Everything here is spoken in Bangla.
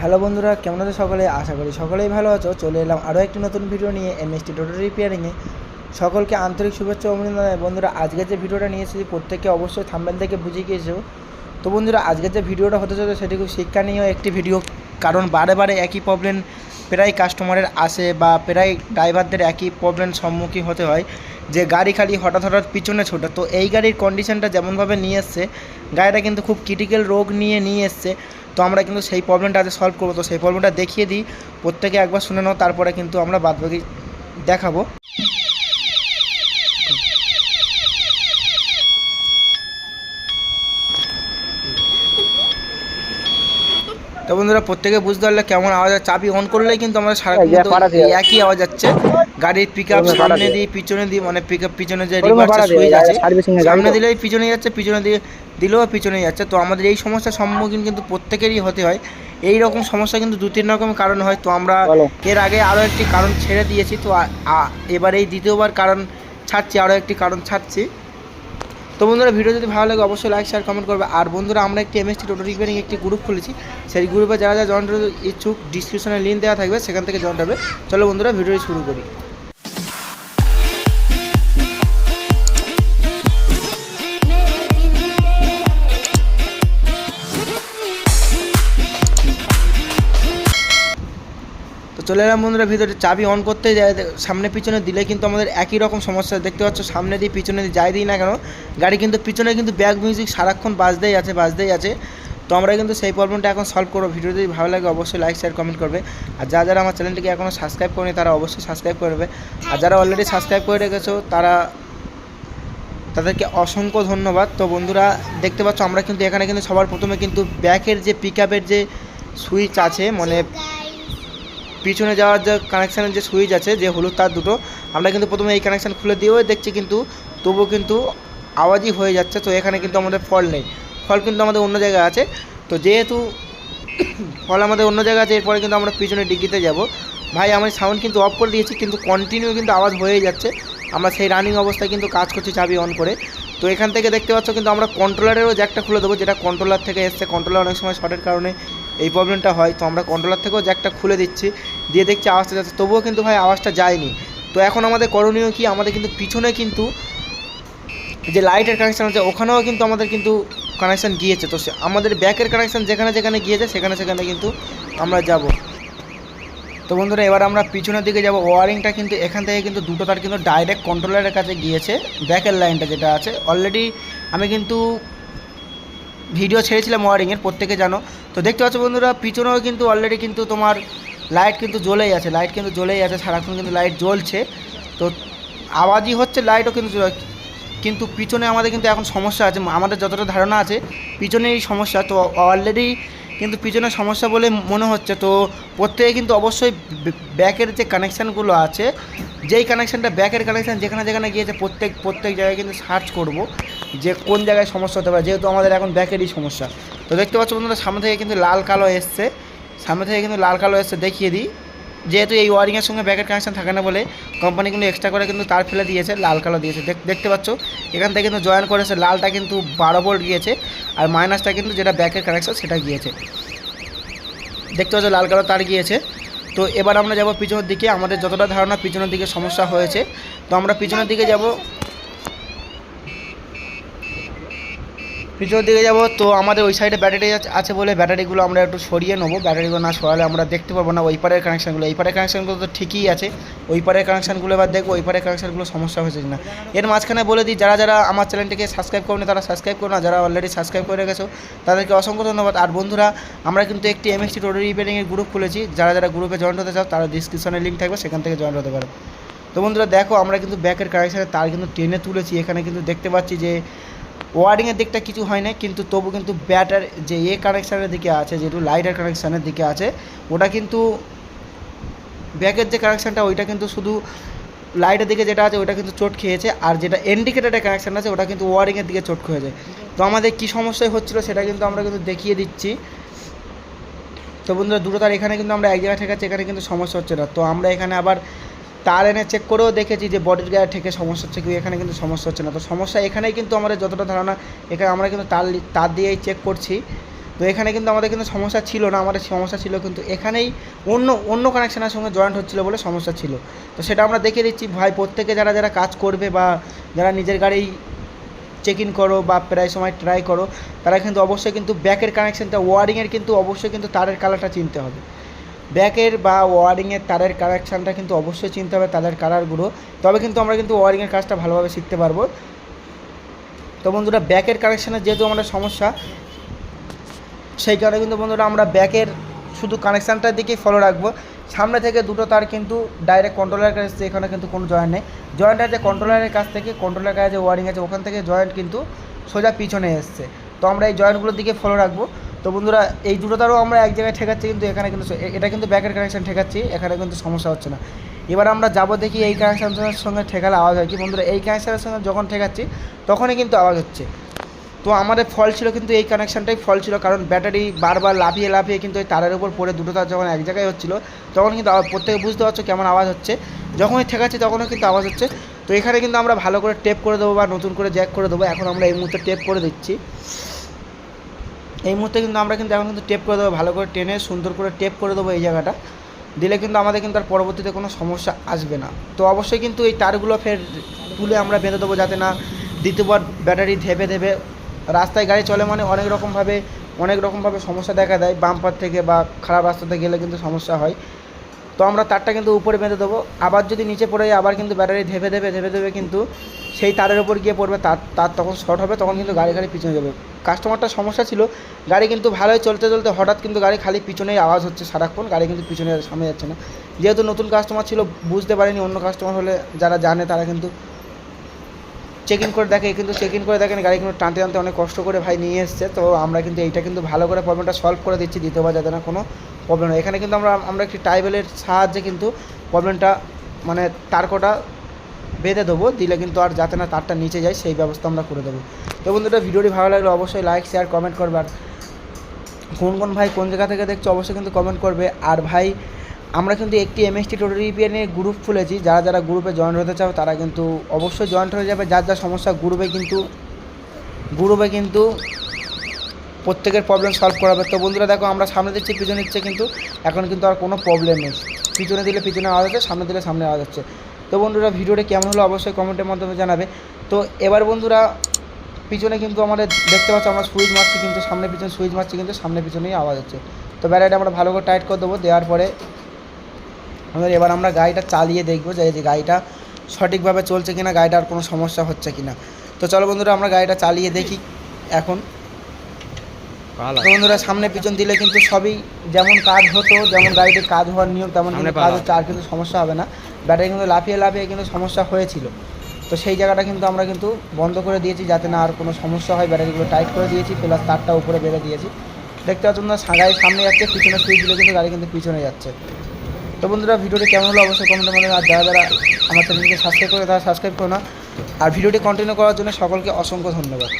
হ্যালো বন্ধুরা, কেমন আছো সকলে? আশা করি সকলেই ভালো আছো। চলে এলাম আরও একটি নতুন ভিডিও নিয়ে এমএসটি টোটো রিপেয়ারিংয়ে। সকলকে আন্তরিক শুভেচ্ছা ও অভিনন্দন। বন্ধুরা, আজকের যে ভিডিওটা নিয়ে এসেছি প্রত্যেকে অবশ্যই থাম্বনেল থেকে বুঝে গিয়েছো। তো বন্ধুরা, আজকের যে ভিডিওটা হতে চলেছে সেটি খুব শিক্ষণীয় একটি ভিডিও, কারণ বারে বারে একই প্রবলেম প্রায় কাস্টমারের আসে বা প্রায় ড্রাইভারদের একই প্রবলেম সম্মুখীন হতে হয় যে গাড়ি খালি হঠাৎ হঠাৎ পিছনে ছোটে। তো এই গাড়ির কন্ডিশনটা যেমনভাবে নিয়ে এসছে, গাড়িটা কিন্তু খুব ক্রিটিক্যাল রোগ নিয়ে এসছে। তো আমরা কিন্তু সেই প্রবলেমটা আজ সলভ করবো। তো সেই প্রবলেমটা দেখিয়ে দিই, প্রত্যেকে একবার শুনে নাও, তারপরে কিন্তু আমরা বাদবাকি দেখাবো। তো বন্ধুরা, প্রত্যেকে বুঝতে পারলে কেমন আওয়াজ, চাবি অন করলেই কিন্তু আমরা সারাক্ষণ একই আওয়াজ যাচ্ছে। গাড়ির পিক আপ সামনে দিয়ে পিছনে দিয়ে, মানে পিক আপ পিছনে যে রিভার্সের সুইচ আছে সামনে দিলেই পিছনে যাচ্ছে, পিছনে দিয়ে দিলেও পিছনে যাচ্ছে। তো আমাদের এই সমস্যার সম্মুখীন কিন্তু প্রত্যেকেরই হতে হয়। এই রকম সমস্যা কিন্তু দু তিন রকম কারণ হয়। তো আমরা এর আগে আরও একটি কারণ ছেড়ে দিয়েছি, তো এবার এই দ্বিতীয়বার কারণ ছাড়ছি, আরও একটি কারণ ছাড়ছি। তো বন্ধুরা, ভিডিও যদি ভালো লাগে অবশ্যই লাইক শেয়ার কমেন্ট করবে। আর বন্ধুরা, আমরা একটি এমএসটি টোটো রিপেয়ারিং একটি গ্রুপ খুলেছি, সেই গ্রুপে যারা যারা জয়েন করতে ইচ্ছুক ডিসক্রিপশনে লিঙ্ক দেওয়া থাকবে, সেখান থেকে জয়েন হবে। চলো বন্ধুরা, ভিডিওটি শুরু করি। তো চলে এলাম বন্ধুরা ভিতরে। চাবি অন করতে যায় সামনে পিছনে দিলে কিন্তু আমাদের একই রকম সমস্যা দেখতে পাচ্ছ। সামনে দিয়ে পিছনে দিয়ে যাই দিই না কেন, গাড়ি কিন্তু পিছনে কিন্তু ব্যাক মিউজিক সারাক্ষণ বাজতেই আছে। তো আমরা কিন্তু সেই প্রবলেমটা এখন সলভ করবো। ভিডিও যদি ভালো লাগে অবশ্যই লাইক শেয়ার কমেন্ট করবে। আর যারা আমার চ্যানেলটিকে এখনও সাবস্ক্রাইব করেনি তারা অবশ্যই সাবস্ক্রাইব করবে। আর যারা অলরেডি সাবস্ক্রাইব করে রেখেছো তাদেরকে অসংখ্য ধন্যবাদ। তো বন্ধুরা, দেখতে পাচ্ছ আমরা কিন্তু এখানে কিন্তু সবার প্রথমে কিন্তু ব্যাকের যে পিক আপের যে সুইচ আছে, মানে পিছনে যাওয়ার যে কানেকশানের যে সুইচ আছে, যে হলুদ তার দুটো, আমরা কিন্তু প্রথমে এই কানেকশান খুলে দিয়েও দেখছি, কিন্তু তবুও কিন্তু আওয়াজই হয়ে যাচ্ছে। তো এখানে কিন্তু আমাদের ফল্ট নেই, ফল্ট কিন্তু আমাদের অন্য জায়গায় আছে। তো যেহেতু ফল আমাদের অন্য জায়গায় আছে, এরপরে কিন্তু আমরা পিছনে ডিগ্রিতে যাব। ভাই, আমি সাউন্ড কিন্তু অফ করে দিয়েছি, কিন্তু কন্টিনিউ কিন্তু আওয়াজ হয়েই যাচ্ছে। আমরা সেই রানিং অবস্থায় কিন্তু কাজ করছি চাবি অন করে। তো এখান থেকে দেখতে পাচ্ছ কিন্তু আমরা কন্ট্রোলারেরও জ্যাকটা খুলে দেবো, যেটা কন্ট্রোলার থেকে এসছে। কন্ট্রোলার অনেক সময় শর্টের কারণে এই প্রবলেমটা হয়। তো আমরা কন্ট্রোলার থেকেও জ্যাকটা খুলে দিচ্ছি, দিয়ে দেখছি আওয়াজটা যাচ্ছে, তবুও কিন্তু ভাই আওয়াজটা যায়নি। তো এখন আমাদের করণীয় কি, আমাদের কিন্তু পিছনে কিন্তু যে লাইটের কানেকশান আছে ওখানেও কিন্তু আমাদের কিন্তু কানেকশান গিয়েছে। তো আমাদের ব্যাকের কানেকশান যেখানে যেখানে গিয়েছে সেখানে কিন্তু আমরা যাব। তো বন্ধুরা, এবার আমরা পিছনের দিকে যাব। ওয়ারিংটা কিন্তু এখান থেকে কিন্তু দুটো তার কিন্তু ডাইরেক্ট কন্ট্রোলারের কাছে গিয়েছে, ব্যাকের লাইনটা যেটা আছে। অলরেডি আমি কিন্তু ভিডিও ছেড়েছিলাম ওয়ারিংয়ের, প্রত্যেকে জানো। তো দেখতে পাচ্ছ বন্ধুরা, পিছনেও কিন্তু অলরেডি কিন্তু তোমার লাইট কিন্তু জ্বলেই আছে, সারাক্ষণ কিন্তু লাইট জ্বলছে। তো আওয়াজই হচ্ছে, লাইটও কিন্তু পিছনে আমাদের কিন্তু এখন সমস্যা আছে। আমাদের যতটা ধারণা আছে পিছনেই সমস্যা। তো অলরেডি কিন্তু পিছনের সমস্যা বলে মনে হচ্ছে। তো প্রত্যেকে কিন্তু অবশ্যই ব্যাকের যে কানেকশানগুলো আছে, যেই কানেকশানটা ব্যাকের কানেকশান যেখানে যেখানে গিয়েছে প্রত্যেক জায়গায় কিন্তু সার্চ করব যে কোন জায়গায় সমস্যা হতে পারে, যেহেতু আমাদের এখন ব্যাকেরই সমস্যা। তো দেখতে পাচ্ছ বন্ধুরা, সামনে থেকে কিন্তু লাল কালো এসছে, দেখিয়ে দিই। যেহেতু এই ওয়ারিংয়ের সঙ্গে ব্যাকের কানেকশান থাকে না বলে কোম্পানি কিন্তু এক্সট্রা করে কিন্তু তার ফেলে দিয়েছে, লাল কালো দিয়েছে। দেখতে পাচ্ছ এখান থেকে কিন্তু জয়েন করেছে, লালটা কিন্তু 12 ভোল্ট গিয়েছে, আর মাইনাসটা কিন্তু যেটা ব্যাকের কানেকশান সেটা গিয়েছে। দেখতে পাচ্ছ লাল কালো তার গিয়েছে। তো এবার আমরা যাব পিছনের দিকে। আমাদের যতটা ধারণা পিছনের দিকে সমস্যা হয়েছে, তো আমরা পিছনের দিকে যাব। তো আমাদের ওই সাইডে ব্যাটারি আছে বলে ব্যাটারিগুলো আমরা একটু সরিয়ে নেবো। ব্যাটারিগুলো না সরালে আমরা দেখতে পাবো না ওই পারের কানেকশানগুলো। এই পারের কানেকশানগুলো তো ঠিকই আছে, ওই পারের কানেকশানগুলো এবার দেখবো ওই পারের কানেকশানগুলো সমস্যা হয়েছে কিনা। এর মাঝখানে বলে দিই, যারা যারা আমার চ্যানেলটিকে সাবস্ক্রাইব করুন তারা সাবস্ক্রাইব করুন, না যারা অলরেডি সাবস্ক্রাইব করে রেখেছো তাদেরকে অসংখ্য ধন্যবাদ। আর বন্ধুরা, আমরা কিন্তু একটি এমএসটি টোটো রিপেয়ারিংয়ের গ্রুপ খুলেছি, যারা যারা গ্রুপে জয়েন হতে চাও তারা ডিসক্রিপশনে লিঙ্ক থাকবে, সেখান থেকে জয়েন হতে পারো। তো বন্ধুরা দেখো, আমরা কিন্তু ব্যাকের কানেকশানে তার কিন্তু টেনে তুলেছি। এখানে কিন্তু দেখতে পাচ্ছি যে ওয়ারিংয়ের দিকটা কিছু হয় না, কিন্তু তবু কিন্তু ব্যাটার যে কানেকশানের দিকে আছে, যেহেতু লাইটের কানেকশানের দিকে আছে, ওটা কিন্তু ব্যাকের যে কানেকশানটা ওইটা কিন্তু শুধু লাইটের দিকে যেটা আছে ওটা কিন্তু চোট খেয়েছে, আর যেটা ইন্ডিকেটারের কানেকশান আছে ওটা কিন্তু ওয়ারিংয়ের দিকে চোট খেয়ে যায়। তো আমাদের কী সমস্যায় হচ্ছিলো সেটা কিন্তু আমরা কিন্তু দেখিয়ে দিচ্ছি। তো বন্ধুরা, দুটো তার এখানে কিন্তু আমরা এক জায়গায় ঠেকাচ্ছি, এখানে কিন্তু সমস্যা হচ্ছে না। তো আমরা এখানে আবার তার এনে চেক করেও দেখেছি যে বডির গায়ে থেকে সমস্যা হচ্ছে কি, এখানে কিন্তু সমস্যা হচ্ছে না। তো সমস্যা এখানেই কিন্তু আমাদের যতটা ধারণা, এখানে আমরা কিন্তু তার দিয়েই চেক করছি। তো এখানে কিন্তু আমাদের কিন্তু সমস্যা ছিল না, আমাদের সমস্যা ছিল কিন্তু এখানেই অন্য কানেকশানের সঙ্গে জয়েন্ট হচ্ছিলো বলে সমস্যা ছিল। তো সেটা আমরা দেখে দিচ্ছি ভাই, প্রত্যেকে যারা কাজ করবে বা যারা নিজের গাড়ি চেক ইন করো বা প্রায় সময় ট্রাই করো, তারা কিন্তু অবশ্যই কিন্তু ব্যাকের কানেকশানটা ওয়ারিংয়ের কিন্তু অবশ্যই কিন্তু তারের কালারটা চিনতে হবে। ব্যাকের বা ওয়ারিংয়ের তারের কানেকশানটা কিন্তু অবশ্যই চিনতে হবে, তাদের কালারগুলো, তবে কিন্তু আমরা কিন্তু ওয়ারিংয়ের কাজটা ভালোভাবে শিখতে পারবো। তো বন্ধুরা ব্যাকের কানেকশানের যেহেতু আমাদের সমস্যা, সেই কারণে কিন্তু বন্ধুরা আমরা ব্যাকের শুধু কানেকশানটার দিকেই ফলো রাখবো। সামনে থেকে দুটো তার কিন্তু ডাইরেক্ট কন্ট্রোলারের কাছে এসছে, এখানে কিন্তু কোনো জয়েন্ট নেই। জয়েন্ট আছে কন্ট্রোলারের কাছ থেকে, কন্ট্রোলারের কাছে যে ওয়ারিং আছে ওখান থেকে জয়েন্ট কিন্তু সোজা পিছনে এসছে। তো আমরা এই জয়েন্টগুলোর দিকে ফলো রাখবো। তো বন্ধুরা এই দুটো তারও আমরা এক জায়গায় ঠেকাচ্ছি, কিন্তু এখানে কিন্তু এটা কিন্তু ব্যাকের কানেকশান ঠেকাচ্ছি, এখানে কিন্তু সমস্যা হচ্ছে না। এবার আমরা যাবো দেখি এই কানেকশানের সঙ্গে ঠেকালে আওয়াজ হয় কি। বন্ধুরা এই কানেকশানের সঙ্গে যখন ঠেকাচ্ছি তখনই কিন্তু আওয়াজ হচ্ছে। তো আমাদের ফল্ট ছিল কিন্তু এই কানেকশানটাই ফল্ট ছিল, কারণ ব্যাটারি বারবার লাফিয়ে কিন্তু এই তারের উপর পড়ে দুটো তার যখন এক জায়গায় হচ্ছিলো তখন কিন্তু প্রত্যেকে বুঝতে পারছো কেমন আওয়াজ হচ্ছে। যখনই ঠেকাচ্ছি তখনও কিন্তু আওয়াজ হচ্ছে। তো এখানে কিন্তু আমরা ভালো করে টেপ করে দেবো বা নতুন করে জ্যাক করে দেবো। এখন আমরা এই মুহূর্তে টেপ করে দিচ্ছি, এই মুহূর্তে কিন্তু আমরা কিন্তু এখন কিন্তু টেপ করে দেবো, ভালো করে টেনে সুন্দর করে টেপ করে দেবো এই জায়গাটা। দিলে কিন্তু আমাদের কিন্তু আর পরবর্তীতে কোনো সমস্যা আসবে না। তো অবশ্যই কিন্তু এই তারগুলো ফের তুলে আমরা বেঁধে দেবো, যাতে না দ্বিতীয়বার ব্যাটারি ধেপে রাস্তায় গাড়ি চলে মানে অনেক রকমভাবে সমস্যা দেখা দেয়, বাম্পার থেকে বা খারাপ রাস্তাতে গেলে কিন্তু সমস্যা হয়। তো আমরা তারটা কিন্তু উপরে বেঁধে দেবো, আবার যদি নিচে পড়ে যায় আবার কিন্তু ব্যাটারি ধেপে দেবে কিন্তু সেই তারের উপর গিয়ে পড়বে, তার তখন শর্ট হবে, তখন কিন্তু গাড়ি পিছনে যাবে। কাস্টমারটার সমস্যা ছিল, গাড়ি কিন্তু ভালোই চলতে হঠাৎ কিন্তু গাড়ি খালি পিছনেই আওয়াজ হচ্ছে সারাক্ষণ, গাড়ি কিন্তু পিছনে সামনে যাচ্ছে না। যেহেতু নতুন কাস্টমার ছিল বুঝতে পারেনি, অন্য কাস্টমার হলে যারা জানে তারা কিন্তু চেক ইন করে দেখে, কিন্তু চেক ইন করে দেখেন গাড়ি কিন্তু টানতে অনেক কষ্ট করে ভাই নিয়ে এসছে। তো আমরা কিন্তু এইটা কিন্তু ভালো করে প্রবলেমটা সলভ করে দিচ্ছি দ্বিতীয়বার, যাতে না কোনো প্রবলেম হয়। এখানে কিন্তু আমরা একটি টাইবেলের সাহায্যে কিন্তু প্রবলেমটা মানে তারকটা বেঁধে দেবো, দিলে কিন্তু আর যাতে না তারটা নিচে যায় সেই ব্যবস্থা আমরা করে দেবো। তো বন্ধুরা ভিডিওটি ভালো লাগলে অবশ্যই লাইক শেয়ার কমেন্ট করবে, আর কোন ভাই কোন জায়গা থেকে দেখছো অবশ্যই কিন্তু কমেন্ট করবে। আর ভাই আমরা কিন্তু একটি এমএসটি টোটো রিপেয়ারিংয়ের গ্রুপ খুলেছি, যারা গ্রুপে জয়েন হতে চাও তারা কিন্তু অবশ্যই জয়েন্ট হয়ে যাবে। যার সমস্যা গ্রুপে কিন্তু প্রত্যেকের প্রবলেম সলভ করাবে। তো বন্ধুরা দেখো আমরা সামনে দিচ্ছি পিছনে দিচ্ছে, কিন্তু এখন কিন্তু আর কোনো প্রবলেম নেই। পিছনে দিলে পিছনে আওয়াজ হচ্ছে, সামনে দিলে সামনে আওয়াজ হচ্ছে। তো বন্ধুরা ভিডিওটা কেমন হলো অবশ্যই কমেন্টের মাধ্যমে জানাবে। তো এবার বন্ধুরা পিছনে কিন্তু আমাদের দেখতে পাচ্ছি আমরা সুইচ মারছি, কিন্তু সামনে পিছনে সুইচ মারছি কিন্তু সামনে পিছনেই আওয়াজ হচ্ছে। তো ব্যাটারিটা আমরা ভালো করে টাইট করে দেবো, দেওয়ার পরে এবার আমরা গাড়িটা চালিয়ে দেখবো যে গাড়িটা সঠিকভাবে চলছে কিনা, গাড়িটার কোনো সমস্যা হচ্ছে কিনা। তো চলো বন্ধুরা আমরা গাড়িটা চালিয়ে দেখি এখন। তো বন্ধুরা সামনে পিছন দিলে কিন্তু সবই যেমন কাজ হতো, যেমন গাড়িটির কাজ হওয়ার নিয়ম তেমন কিন্তু কাজ হচ্ছে, আর কিন্তু সমস্যা হবে না। ব্যাটারি কিন্তু লাফিয়ে কিন্তু সমস্যা হয়েছিল, তো সেই জায়গাটা কিন্তু আমরা কিন্তু বন্ধ করে দিয়েছি যাতে না আর কোনো সমস্যা হয়। ব্যাটারিগুলো টাইট করে দিয়েছি, প্লাস তারটা উপরে বেঁধে দিয়েছি। দেখতে পাচ্ছ না গাড়ি সামনে যাচ্ছে, পিছনে সুইচ দিলে কিন্তু গাড়ি কিন্তু পিছনে যাচ্ছে। তো বন্ধুরা ভিডিওটি কেমন হলো অবশ্যই কমেন্টের মধ্যে, আর যারা আমার চ্যানেলকে সাবস্ক্রাইব করে তারা সাবস্ক্রাইব করো না। আর ভিডিওটি কন্টিনিউ করার জন্য সকলকে অসংখ্য ধন্যবাদ।